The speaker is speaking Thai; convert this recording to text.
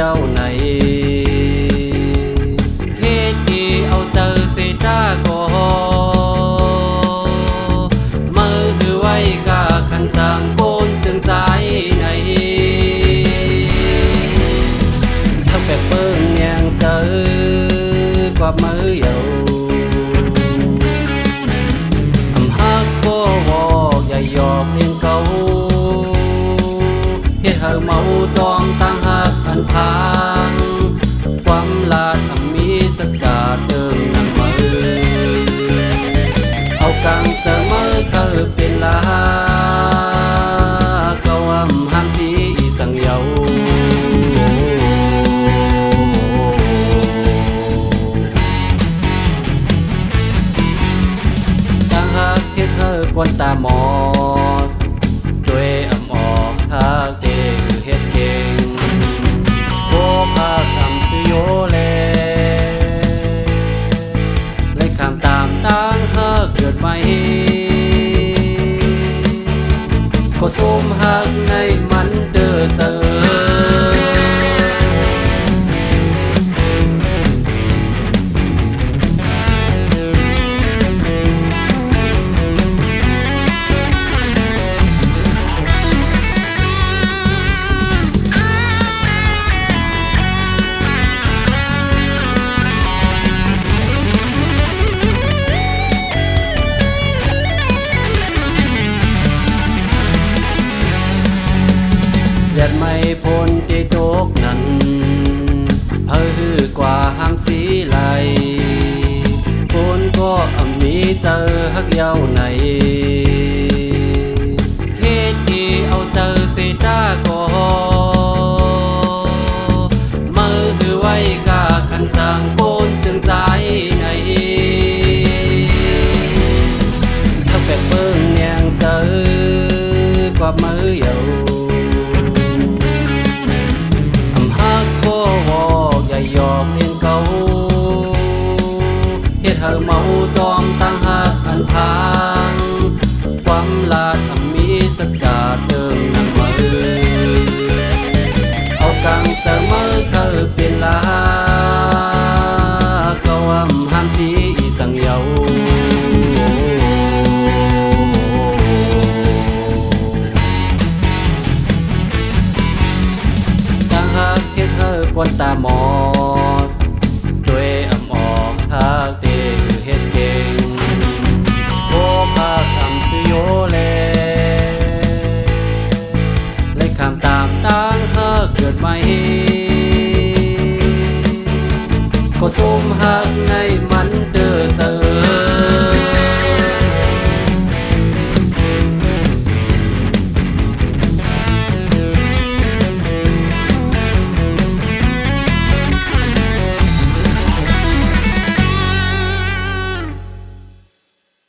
dâu này hết đi âu tơ sẽ ta có mơ hư ai cả khăn sang côn từng trái này thấp bẹp bưng nhàng tới qua mơ dầu ẩm hát vô vô dài giọt liên câu hết hờ máu tròn tăng hát anh thangความลาทำมีสกาเจิงนังมือเอากังเจอมือเขาเป็นลาก็ว่าห้ามสีสังเยาตั้งหักเฮ็ดเธอกวนตาหมอตัวอ่ำออกหักเด็กเฮ็ดเก่งโอ้พาคำสิโยเลยคำตามตั้งหักเกิดใหม่ก็สมหักในมันเด้อเจอแดดไม่พ้นที่ตกนั้นเพื่อกว่าห้ามสีไหลคนก็มีเจอฮักเย้าในเฮ็ดดีเอาเจอสิตาก็มือคือไว้กาขันสร้างโกนจึงใจในถ้าแปดเบิ้งแยงเจอกว่ามือเย้าหยอกเลี้ยงเก่าเฮ็ดให้เมาจอมตั้งหักอันทางความลาทำมีสกาเจิงนังมือเอากังเจอมือเขาเป็นลาก็ว่าห้ามสีสังเยา